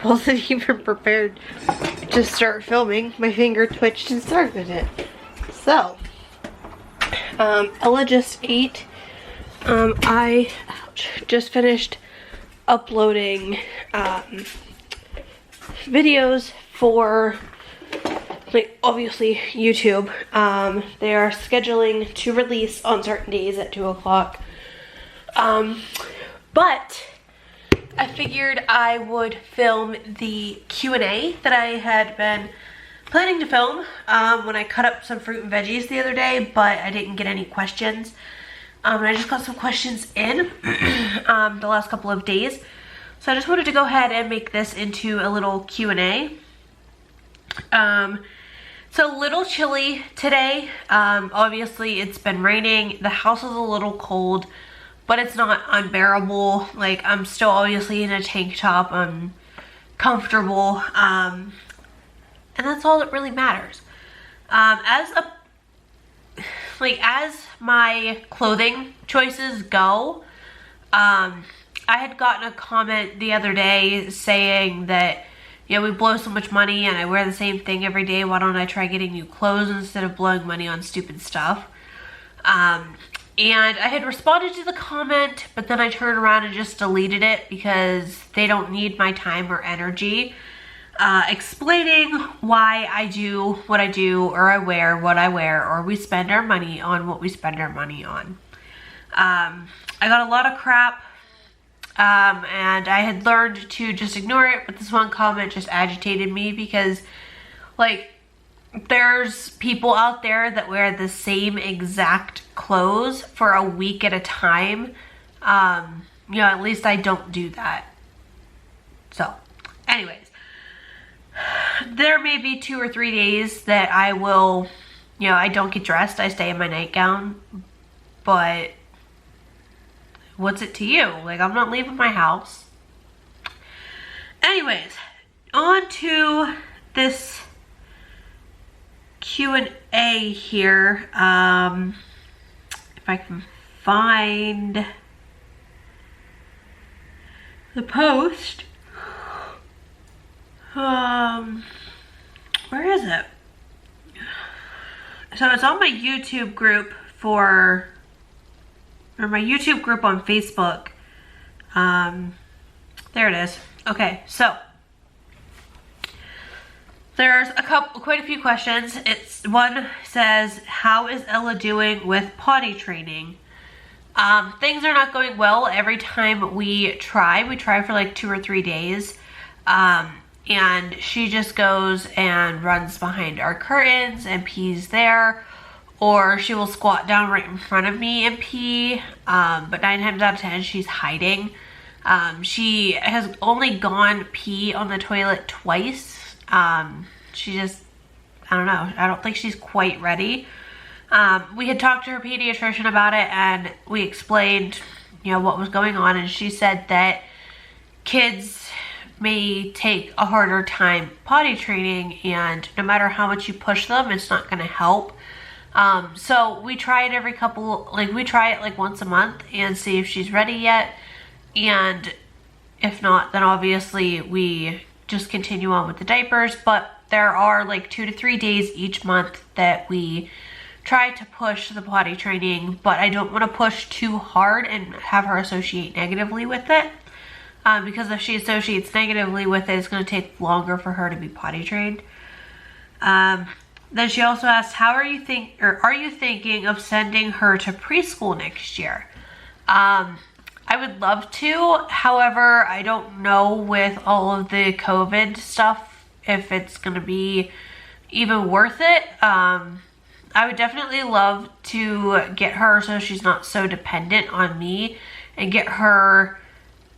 wasn't even prepared to start filming. My finger twitched and started it. So, Ella just ate. I just finished uploading videos for, like, obviously YouTube. They are scheduling to release on certain days at 2 o'clock. But I figured I would film the Q&A that I had been planning to film when I cut up some fruit and veggies the other day, but I didn't get any questions. And I just got some questions in the last couple of days. So I just wanted to go ahead and make this into a little Q&A. It's a little chilly today. Obviously it's been raining. The house is a little cold, but it's not unbearable. Like, I'm still obviously in a tank top. I'm comfortable. And that's all that really matters. As my clothing choices go, I had gotten a comment the other day saying that, you know, we blow so much money and I wear the same thing every day. Why don't I try getting new clothes instead of blowing money on stupid stuff? And I had responded to the comment, but then I turned around and just deleted it because they don't need my time or energy explaining why I do what I do, or I wear what I wear, or we spend our money on what we spend our money on. I got a lot of crap, and I had learned to just ignore it, but this one comment just agitated me because, like, there's people out there that wear the same exact clothes for a week at a time. You know, at least I don't do that. So, anyways, there may be 2 or 3 days that I will, you know, I don't get dressed. I stay in my nightgown, but what's it to you? Like, I'm not leaving my house. Anyways, on to this Q&A here. If I can find the post. Where is it? So it's on my YouTube group or my YouTube group on Facebook. There it is. Okay, so there's quite a few questions. One says, how is Ella doing with potty training? Things are not going well. Every time we try for like 2 or 3 days. And she just goes and runs behind our curtains and pees there, or she will squat down right in front of me and pee, but 9 times out of 10 she's hiding. She has only gone pee on the toilet twice. She just, I don't know, I don't think she's quite ready. We had talked to her pediatrician about it, and we explained, you know, what was going on, and she said that kids may take a harder time potty training, and no matter how much you push them, it's not going to help. So we try it we try it like once a month and see if she's ready yet, and if not, then obviously we just continue on with the diapers. But there are like 2 to 3 days each month that we try to push the potty training, but I don't want to push too hard and have her associate negatively with it. Because if she associates negatively with it, it's going to take longer for her to be potty trained. Then she also asked, are you thinking of sending her to preschool next year? I would love to. However, I don't know with all of the COVID stuff if it's going to be even worth it. I would definitely love to get her so she's not so dependent on me, and get her,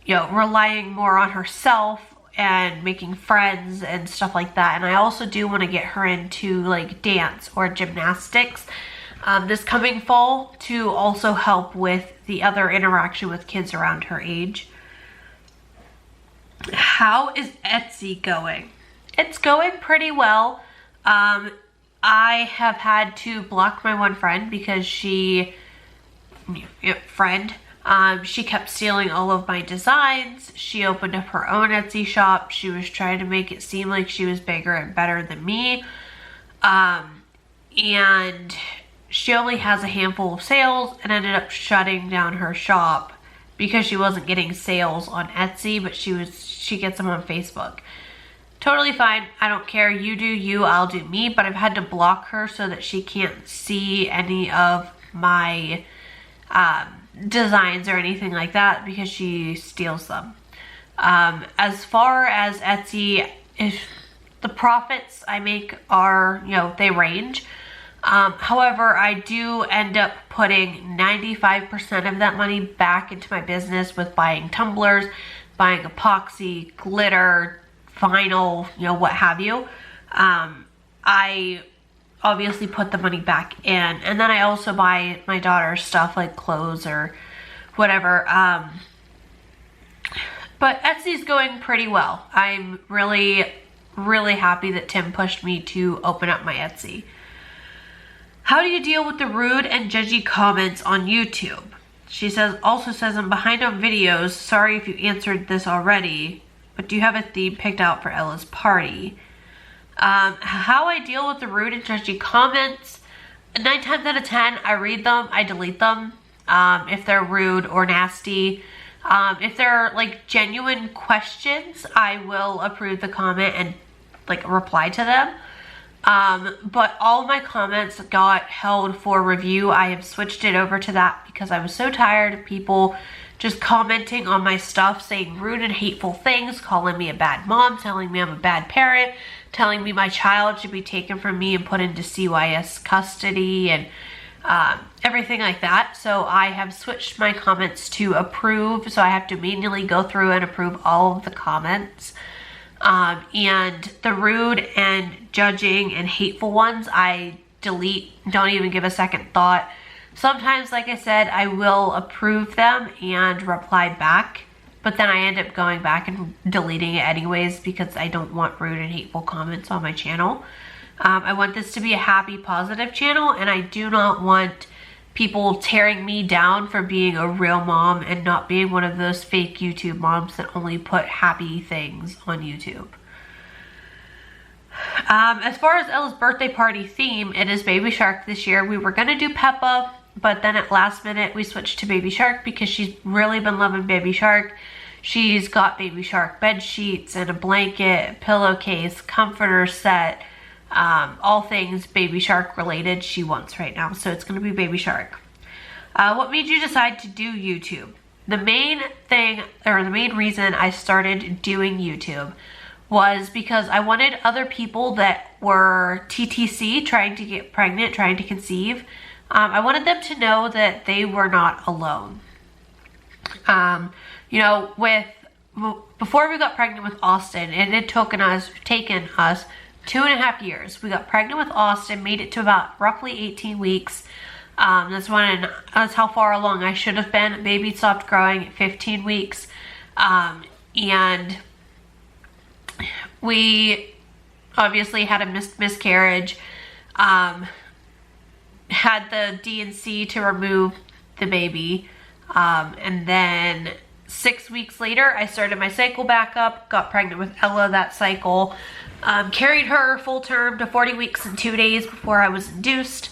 you know, relying more on herself and making friends and stuff like that. And I also do want to get her into like dance or gymnastics this coming fall to also help with the other interaction with kids around her age. How is Etsy going? It's going pretty well. I have had to block my one friend because she, She kept stealing all of my designs. She opened up her own Etsy shop. She was trying to make it seem like she was bigger and better than me. And she only has a handful of sales and ended up shutting down her shop because she wasn't getting sales on Etsy, but she gets them on Facebook. Totally fine. I don't care. You do you, I'll do me. But I've had to block her so that she can't see any of my designs or anything like that because she steals them. As far as Etsy, if the profits I make are, you know, they range. However, I do end up putting 95% of that money back into my business with buying tumblers, buying epoxy, glitter, vinyl, you know, what have you. I obviously put the money back in, and then I also buy my daughter stuff like clothes or whatever. But Etsy's going pretty well. I'm really happy that Tim pushed me to open up my Etsy. How do you deal with the rude and judgy comments on YouTube? She also says, I'm behind on videos. Sorry if you answered this already, but do you have a theme picked out for Ella's party? How I deal with the rude and judgy comments, 9 times out of 10, I read them, I delete them, if they're rude or nasty. If they're like genuine questions, I will approve the comment and like reply to them. But all my comments got held for review. I have switched it over to that because I was so tired of people just commenting on my stuff, saying rude and hateful things, calling me a bad mom, telling me I'm a bad parent, telling me my child should be taken from me and put into CYS custody and everything like that. So I have switched my comments to approve. So I have to manually go through and approve all of the comments. And the rude and judging and hateful ones, I delete, don't even give a second thought. Sometimes, like I said, I will approve them and reply back, but then I end up going back and deleting it anyways because I don't want rude and hateful comments on my channel. I want this to be a happy, positive channel, and I do not want people tearing me down for being a real mom and not being one of those fake YouTube moms that only put happy things on YouTube. As far as Ella's birthday party theme, it is Baby Shark this year. We were going to do Peppa, but then at last minute we switched to Baby Shark because she's really been loving Baby Shark. She's got Baby Shark bed sheets and a blanket, pillowcase, comforter set, all things Baby Shark related she wants right now. So it's going to be Baby Shark. What made you decide to do YouTube? The main thing, or the main reason I started doing YouTube was because I wanted other people that were TTC, trying to get pregnant, trying to conceive. I wanted them to know that they were not alone. You know, before we got pregnant with Austin, it had taken us 2.5 years. We got pregnant with Austin, made it to about roughly 18 weeks. That's how far along I should have been. Baby stopped growing at 15 weeks. And we obviously had a miscarriage. Had the D&C to remove the baby. And then 6 weeks later, I started my cycle back up, got pregnant with Ella that cycle. Carried her full term to 40 weeks and 2 days before I was induced.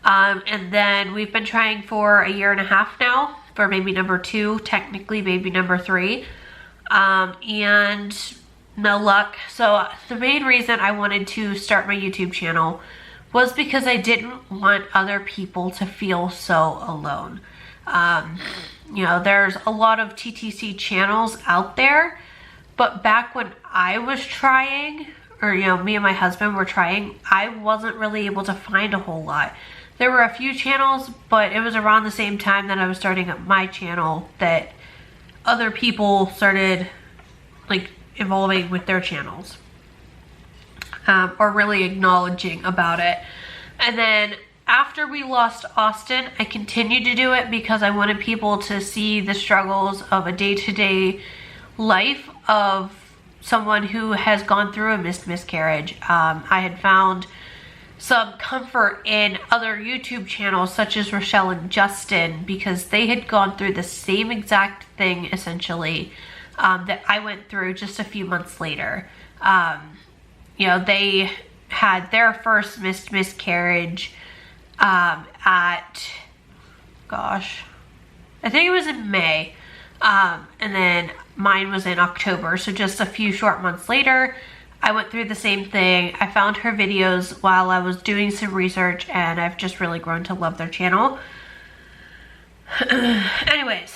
And then we've been trying for 1.5 years now for baby number 2, technically baby number 3. And no luck. So the main reason I wanted to start my YouTube channel was because I didn't want other people to feel so alone. You know, there's a lot of TTC channels out there, but back when I was trying, or you know, me and my husband were trying, I wasn't really able to find a whole lot. There were a few channels, but it was around the same time that I was starting up my channel that other people started like evolving with their channels, or really acknowledging about it. And then after we lost Austin, I continued to do it because I wanted people to see the struggles of a day-to-day life of someone who has gone through a miscarriage. I had found some comfort in other YouTube channels such as Rochelle and Justin, because they had gone through the same exact thing essentially that I went through just a few months later. You know, they had their first miscarriage at, gosh, I think it was in May, and then mine was in October, so just a few short months later. I went through the same thing. I found her videos while I was doing some research, and I've just really grown to love their channel. Anyways,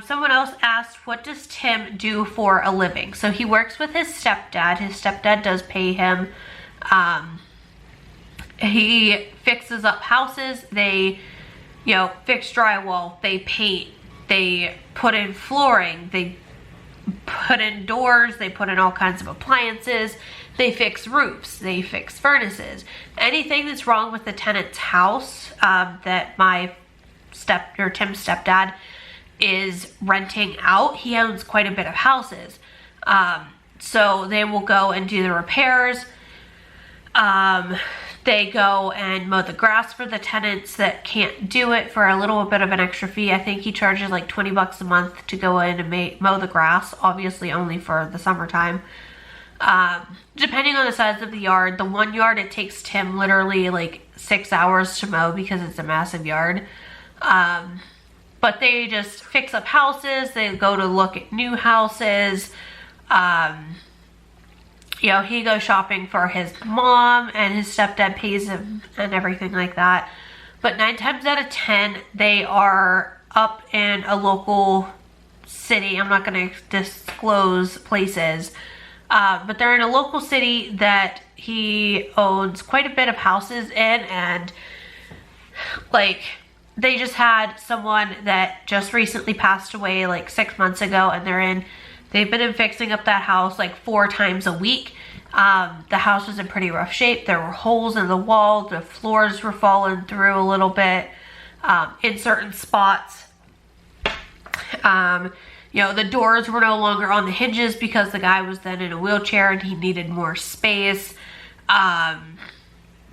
someone else asked, what does Tim do for a living? So he works with his stepdad. His stepdad does pay him. He fixes up houses. They, you know, fix drywall. They paint. They put in flooring. They put in doors. They put in all kinds of appliances. They fix roofs. They fix furnaces. Anything that's wrong with the tenant's house that Tim's stepdad is renting out. He owns quite a bit of houses. So they will go and do the repairs. They go and mow the grass for the tenants that can't do it for a little bit of an extra fee. I think he charges like 20 bucks a month to go in and mow the grass, obviously only for the summertime. Depending on the size of the yard, the one yard it takes Tim literally like 6 hours to mow because it's a massive yard. But they just fix up houses. They go to look at new houses. You know, he goes shopping for his mom, and his stepdad pays him and everything like that. But 9 times out of 10, they are up in a local city. I'm not going to disclose places, but they're in a local city that he owns quite a bit of houses in, and like, they just had someone that just recently passed away like 6 months ago, and they've been fixing up that house like 4 times a week. The house was in pretty rough shape. There were holes in the wall. The floors were falling through a little bit in certain spots. You know, the doors were no longer on the hinges because the guy was then in a wheelchair and he needed more space.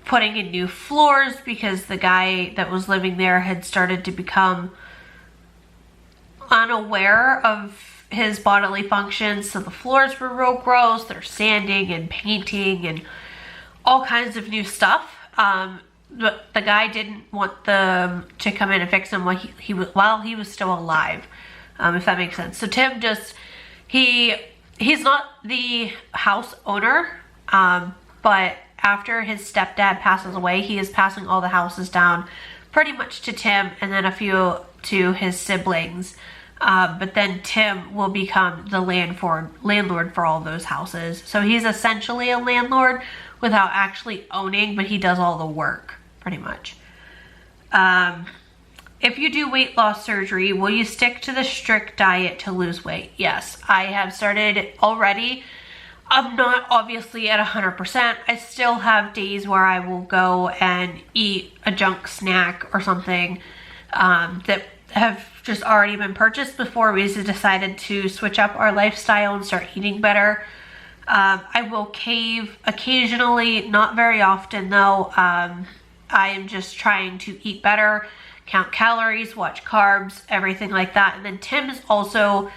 Putting in new floors because the guy that was living there had started to become unaware of his bodily functions. So the floors were real gross. They're sanding and painting and all kinds of new stuff. But the guy didn't want them to come in and fix them while he was still alive, if that makes sense. So Tim just, he's not the house owner, but after his stepdad passes away, he is passing all the houses down pretty much to Tim, and then a few to his siblings. But then Tim will become the landlord for all those houses. So he's essentially a landlord without actually owning, but he does all the work, pretty much. If you do weight loss surgery, will you stick to the strict diet to lose weight? Yes, I have started already. I'm not obviously at 100%. I still have days where I will go and eat a junk snack or something that have just already been purchased before we decided to switch up our lifestyle and start eating better. I will cave occasionally, not very often though. I am just trying to eat better, count calories, watch carbs, everything like that. And then Tim is also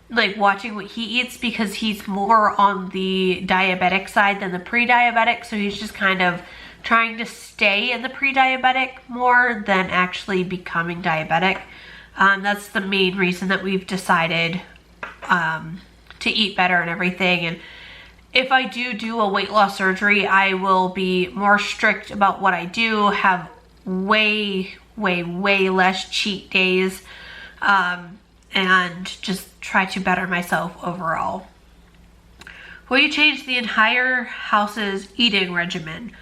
like watching what he eats because he's more on the diabetic side than the pre-diabetic. So he's just kind of trying to stay in the pre-diabetic more than actually becoming diabetic. That's the main reason that we've decided to eat better and everything. And if I do a weight loss surgery, I will be more strict about what I do, have way less cheat days, and just try to better myself overall. Will you change the entire house's eating regimen?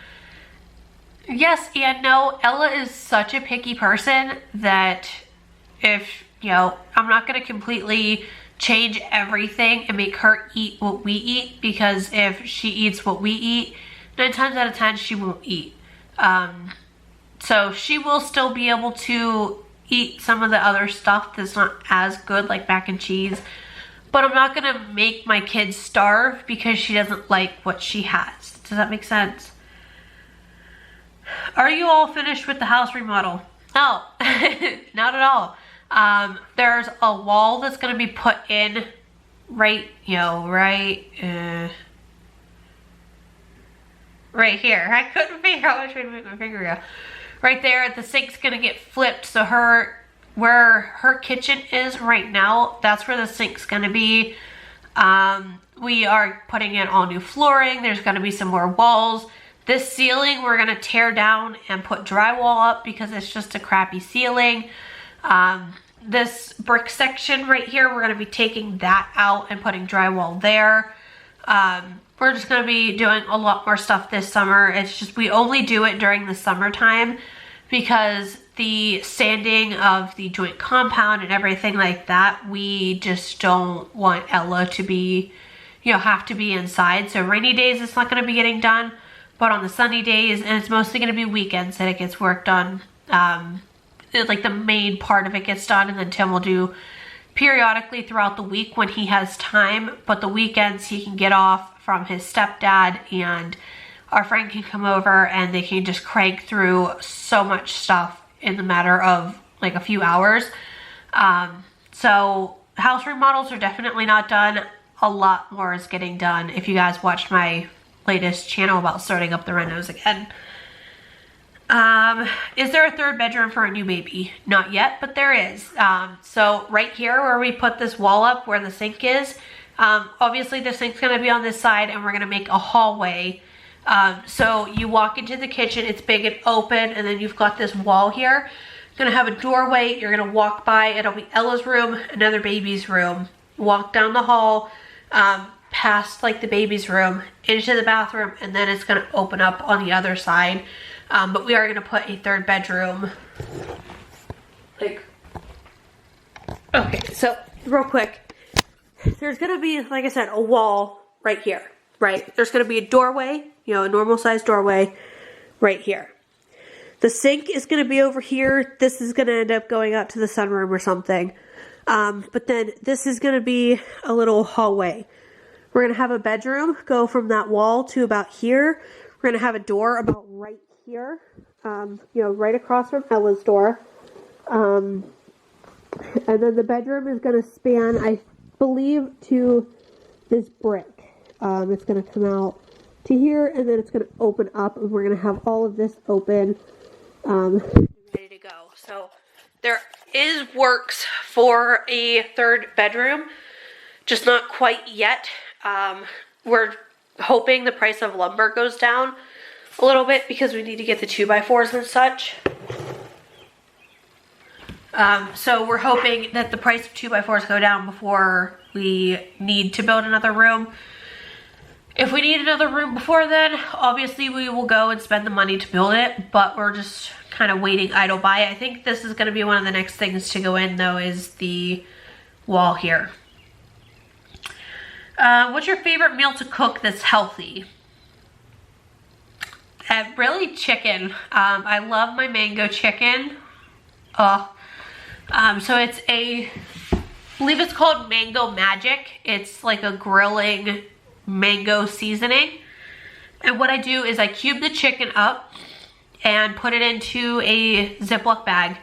Yes and no. Ella is such a picky person that if, you know, I'm not going to completely change everything and make her eat what we eat, because if she eats what we eat, 9 times out of 10 she won't eat. So she will still be able to eat some of the other stuff that's not as good, like mac and cheese, but I'm not gonna make my kids starve because she doesn't like what she has. Does that make sense? Are you all finished with the house remodel? Oh, not at all. There's a wall that's gonna be put in right, right here. I couldn't figure out which way to make my finger go. Right there, the sink's gonna get flipped, so where her kitchen is right now, that's where the sink's gonna be. We are putting in all new flooring. There's gonna be some more walls. This ceiling we're gonna tear down and put drywall up because it's just a crappy ceiling. This brick section right here, we're gonna be taking that out and putting drywall there. We're just gonna be doing a lot more stuff this summer. It's just, we only do it during the summertime because the sanding of the joint compound and everything like that, we just don't want Ella to be, have to be inside. So rainy days it's not gonna be getting done, but on the sunny days, and it's mostly gonna be weekends that it gets work done. Like the main part of it gets done, and then Tim will do periodically throughout the week when he has time, but the weekends he can get off from his stepdad and our friend can come over and they can just crank through so much stuff in the matter of like a few hours. So house remodels are definitely not done. A lot more is getting done. If you guys watched my latest channel about starting up the renos again. Is there a third bedroom for a new baby? Not yet, but there is. So right here where we put this wall up where the sink is, obviously the sink's gonna be on this side and we're gonna make a hallway. So you walk into the kitchen, it's big and open, and then you've got this wall here. You're gonna have a doorway, you're gonna walk by, it'll be Ella's room, another baby's room. Walk down the hall, past like the baby's room, into the bathroom, and then it's gonna open up on the other side. But we are gonna put a third bedroom. Okay, so real quick, there's gonna be, like I said, a wall right here, right? There's gonna be a doorway, a normal sized doorway right here. The sink is gonna be over here. This is gonna end up going out to the sunroom or something. But then this is gonna be a little hallway. We're gonna have a bedroom go from that wall to about here. We're gonna have a door about right here, right across from Ella's door. And then the bedroom is gonna span, I believe, to this brick. It's gonna come out to here, and then it's gonna open up, and we're gonna have all of this open, ready to go. So there is works for a third bedroom, just not quite yet. We're hoping the price of lumber goes down a little bit because we need to get the 2x4s and such. So we're hoping that the price of 2x4s go down before we need to build another room. If we need another room before then, obviously we will go and spend the money to build it, but we're just kind of waiting idle by. I think this is going to be one of the next things to go in though, is the wall here. What's your favorite meal to cook that's healthy? Really chicken. I love my mango chicken. So it's I believe it's called Mango Magic. It's like a grilling mango seasoning. And what I do is I cube the chicken up and put it into a Ziploc bag,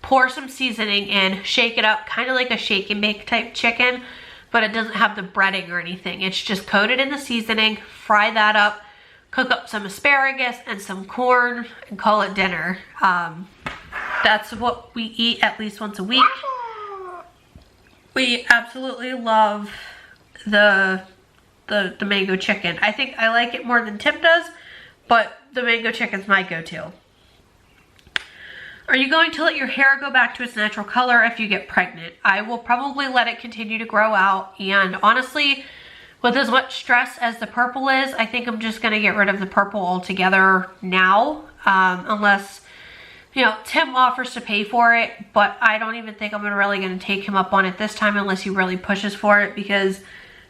pour some seasoning in, shake it up, kind of like a shake and bake type chicken, but it doesn't have the breading or anything. It's just coated in the seasoning, fry that up, cook up some asparagus and some corn, and call it dinner. That's what we eat at least once a week. We absolutely love the mango chicken. I think I like it more than Tim does, but the mango chicken's my go-to. Are you going to let your hair go back to its natural color if you get pregnant? I will probably let it continue to grow out, and honestly, with as much stress as the purple is, I think I'm just going to get rid of the purple altogether now, unless, Tim offers to pay for it, but I don't even think I'm really going to take him up on it this time unless he really pushes for it, because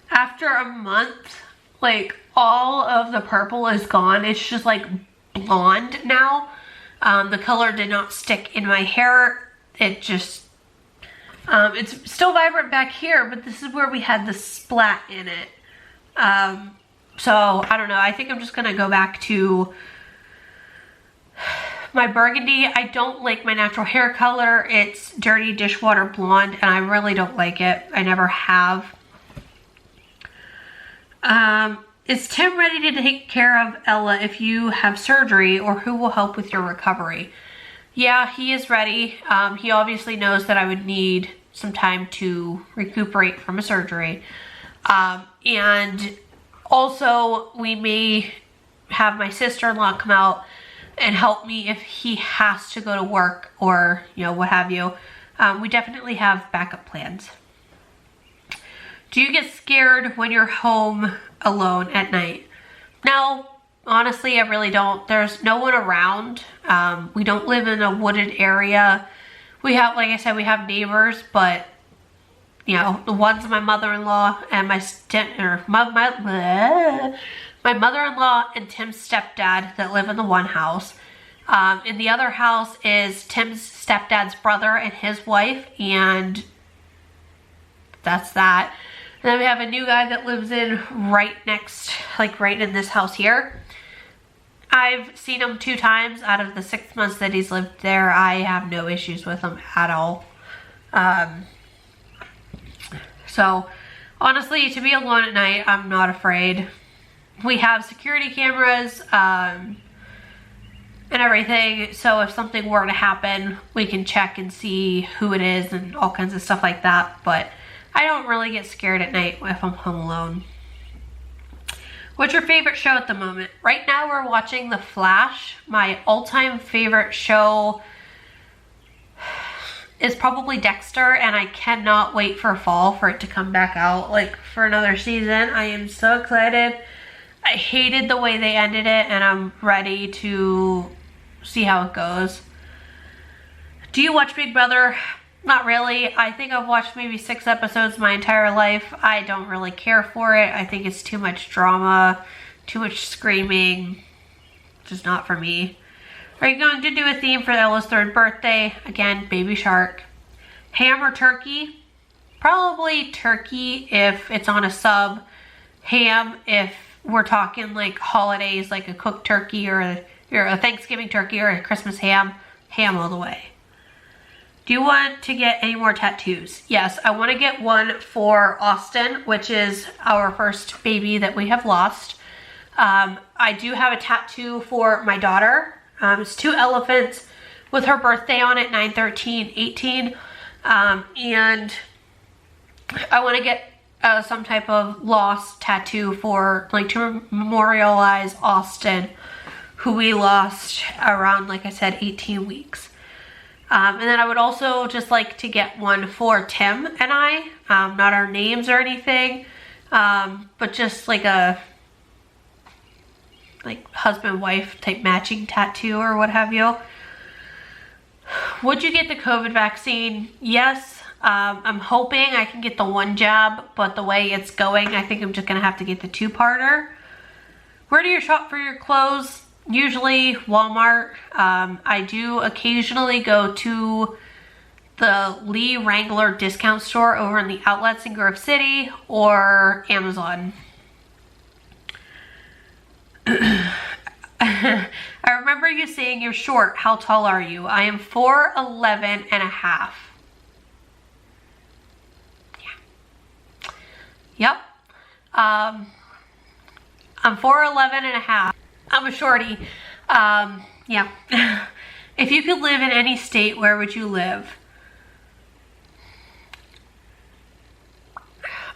after a month, like, all of the purple is gone. It's just like blonde now. The color did not stick in my hair. It just, it's still vibrant back here, but this is where we had the splat in it. So I don't know. I think I'm just going to go back to My burgundy, I don't like my natural hair color. It's dirty dishwater blonde and I really don't like it. I never have. Is Tim ready to take care of Ella if you have surgery, or who will help with your recovery? Yeah, he is ready. He obviously knows that I would need some time to recuperate from a surgery. And also we may have my sister-in-law come out and help me if he has to go to work or, you know, what have you. We definitely have backup plans. Do you get scared when you're home alone at night? No, honestly, I really don't. There's no one around. We don't live in a wooded area. We have, like I said, we have neighbors, but you know, the one's my mother-in-law and my mother-in-law and Tim's stepdad that live in the one house. In the other house is Tim's stepdad's brother and his wife, and that's that. And then we have a new guy that lives in right next, like right in this house here. I've seen him 2 times out of the 6 months that he's lived there. I have no issues with him at all. So honestly, to be alone at night, I'm not afraid. We have security cameras and everything, so if something were to happen, we can check and see who it is and all kinds of stuff like that. But I don't really get scared at night if I'm home alone. What's your favorite show at the moment? Right now we're watching The Flash. My all-time favorite show is probably Dexter, and I cannot wait for fall for it to come back out, like for another season. I am so excited. I hated the way they ended it, and I'm ready to see how it goes. Do you watch Big Brother? Not really. I think I've watched maybe 6 episodes my entire life. I don't really care for it. I think it's too much drama, too much screaming. Just not for me. Are you going to do a theme for Ella's 3rd birthday? Again, baby shark. Ham or turkey? Probably turkey if it's on a sub. Ham if we're talking like holidays, like a cooked turkey or a Thanksgiving turkey or a Christmas ham. Ham all the way. Do you want to get any more tattoos? Yes, I want to get one for Austin, which is our first baby that we have lost. I do have a tattoo for my daughter. It's 2 elephants with her birthday on it, 9/13/18. And I want to get some type of lost tattoo for, like, to memorialize Austin, who we lost around, like I said, 18 weeks. And then I would also just like to get one for Tim and I, not our names or anything, but just like a husband-wife type matching tattoo or what have you. Would you get the COVID vaccine? Yes. I'm hoping I can get the 1 jab, but the way it's going, I think I'm just gonna have to get the 2-parter. Where do you shop for your clothes? Usually Walmart. I do occasionally go to the Lee Wrangler discount store over in the outlets in Grove City, or Amazon. I remember you saying you're short. How tall are you? I am 4'11" and a half. Yeah. Yep. I'm 4'11" and a half. I'm a shorty. Yeah. If you could live in any state, where would you live?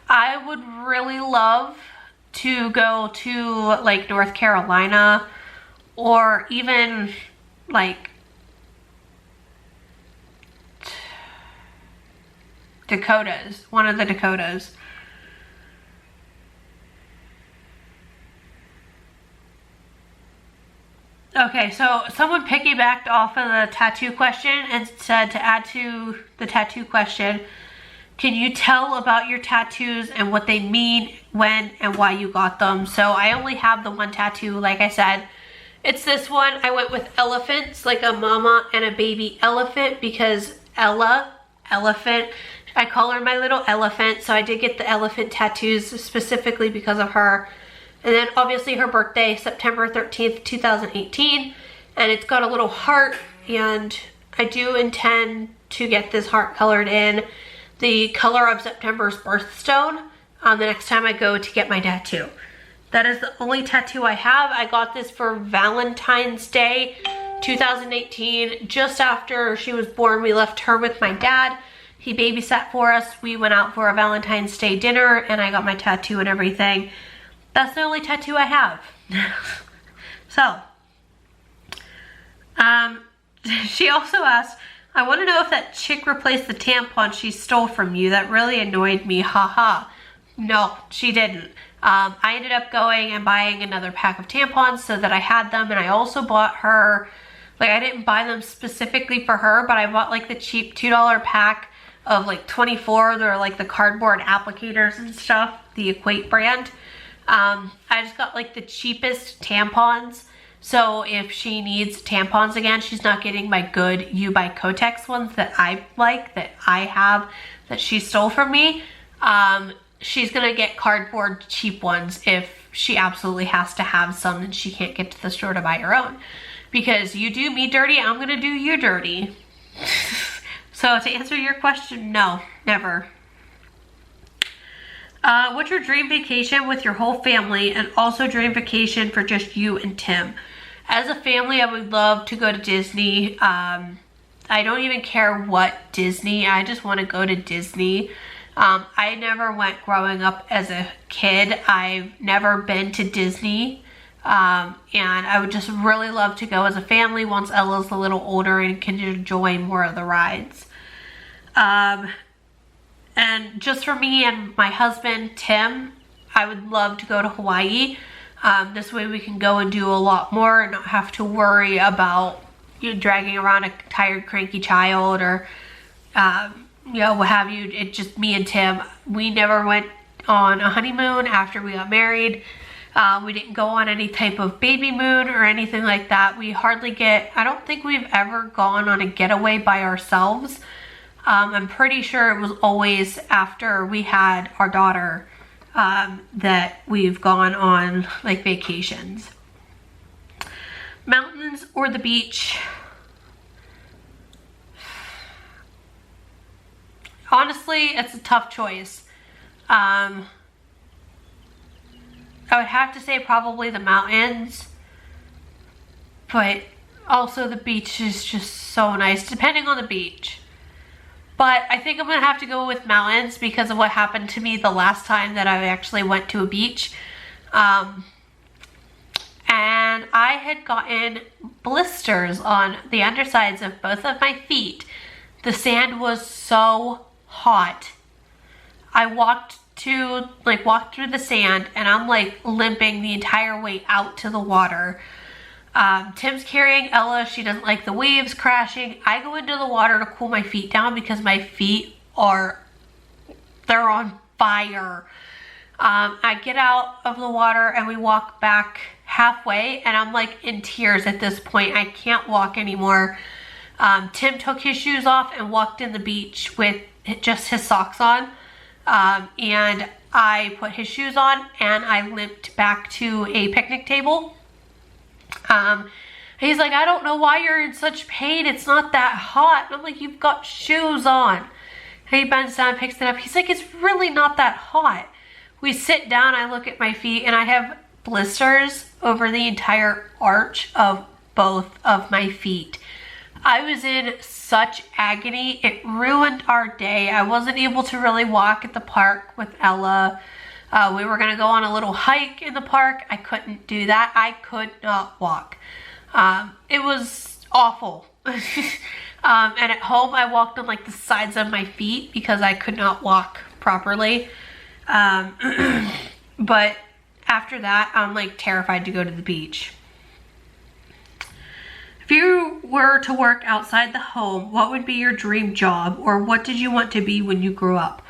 I would really love to go to like North Carolina, or even like Dakotas, one of the Dakotas. Okay, so someone piggybacked off of the tattoo question and said to add to the tattoo question, can you tell about your tattoos and what they mean, when and why you got them? So I only have the 1 tattoo, like I said. It's this one. I went with elephants, like a mama and a baby elephant, because Ella, elephant, I call her my little elephant. So I did get the elephant tattoos specifically because of her. And then obviously her birthday, September 13th, 2018. and it's got a little heart, and I do intend to get this heart colored in the color of September's birthstone the next time I go to get my tattoo. That is the only tattoo I have. I got this for Valentine's Day 2018. Just after she was born, we left her with my dad. He babysat for us. We went out for a Valentine's Day dinner and I got my tattoo and everything. That's the only tattoo I have. So, she also asked, I want to know if that chick replaced the tampon she stole from you. That really annoyed me, haha. No, she didn't. I ended up going and buying another pack of tampons so that I had them, and I also bought her, like, I didn't buy them specifically for her, but I bought like the cheap $2 pack of like 24. They're like the cardboard applicators and stuff, the Equate brand. I just got like the cheapest tampons, so if she needs tampons again, she's not getting my good U by Kotex ones that I like, that I have, that she stole from me. She's gonna get cardboard cheap ones if she absolutely has to have some and she can't get to the store to buy her own. Because you do me dirty, I'm gonna do you dirty. So to answer your question, no, never. What's your dream vacation with your whole family, and also dream vacation for just you and Tim? As a family, I would love to go to Disney. I don't even care what Disney, I just want to go to Disney. I never went growing up as a kid. I've never been to Disney. And I would just really love to go as a family once Ella's a little older and can enjoy more of the rides. And just for me and my husband, Tim, I would love to go to Hawaii. This way we can go and do a lot more and not have to worry about, you know, dragging around a tired, cranky child or, you know, what have you. It's just me and Tim. We never went on a honeymoon after we got married. We didn't go on any type of baby moon or anything like that. We hardly get, I don't think we've ever gone on a getaway by ourselves. I'm pretty sure it was always after we had our daughter that we've gone on like vacations. Mountains or the beach? Honestly, it's a tough choice. I would have to say probably the mountains, but also the beach is just so nice, depending on the beach. But I think I'm gonna have to go with mountains because of what happened to me the last time that I actually went to a beach. And I had gotten blisters on the undersides of both of my feet. The sand was so hot. I walked through the sand and I'm like limping the entire way out to the water. Tim's carrying Ella. She doesn't like the waves crashing. I go into the water to cool my feet down because my feet they're on fire. I get out of the water and we walk back halfway and I'm like in tears at this point. I can't walk anymore. Tim took his shoes off and walked in the beach with just his socks on. And I put his shoes on and I limped back to a picnic table. He's like, I don't know why you're in such pain. It's not that hot. And I'm like, you've got shoes on. And he bends down, picks it up. He's like, it's really not that hot. We sit down, I look at my feet and I have blisters over the entire arch of both of my feet. I was in such agony. It ruined our day. I wasn't able to really walk at the park with Ella. We were gonna go on a little hike in the park. I couldn't do that. I could not walk. It was awful. And at home I walked on like the sides of my feet because I could not walk properly. But after that, I'm like terrified to go to the beach. If you were to work outside the home, what would be your dream job, or what did you want to be when you grew up?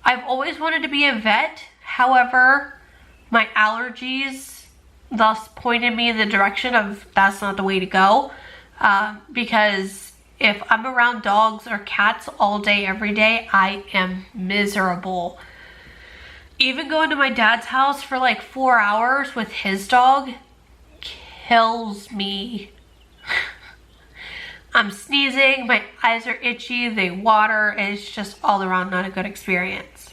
I've always wanted to be a vet. However, my allergies thus pointed me in the direction of that's not the way to go. Because if I'm around dogs or cats all day, every day, I am miserable. Even going to my dad's house for like 4 hours with his dog kills me. I'm sneezing, my eyes are itchy, they water, and it's just all around not a good experience.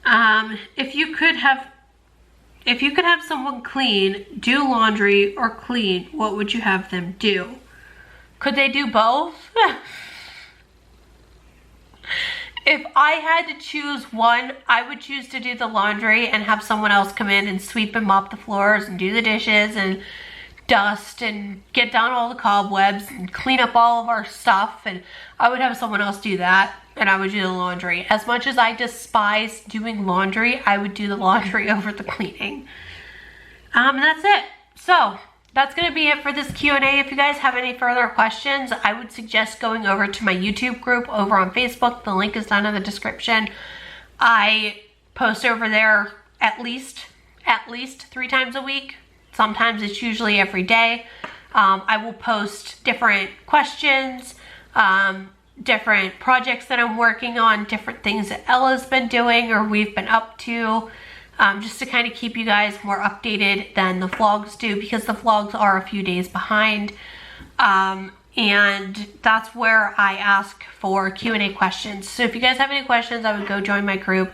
If you could have someone clean, do laundry, or clean, what would you have them do? Could they do both? If I had to choose one, I would choose to do the laundry and have someone else come in and sweep and mop the floors and do the dishes and dust and get down all the cobwebs and clean up all of our stuff, and I would have someone else do that, and I would do the laundry. As much as I despise doing laundry, I would do the laundry over the cleaning. And that's it. So that's gonna be it for this Q&A. If you guys have any further questions, I would suggest going over to my YouTube group over on Facebook. The link is down in the description. I post over there at least 3 times a week. Sometimes it's usually every day. I will post different questions, different projects that I'm working on, different things that Ella's been doing or we've been up to, just to kind of keep you guys more updated than the vlogs do, because the vlogs are a few days behind. And that's where I ask for Q&A questions. So if you guys have any questions, I would go join my group.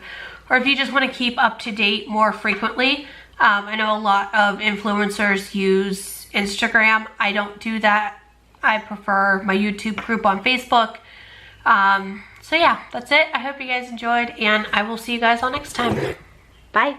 Or if you just want to keep up to date more frequently, I know a lot of influencers use Instagram. I don't do that. I prefer my YouTube group on Facebook. So yeah, that's it. I hope you guys enjoyed, and I will see you guys all next time. Bye.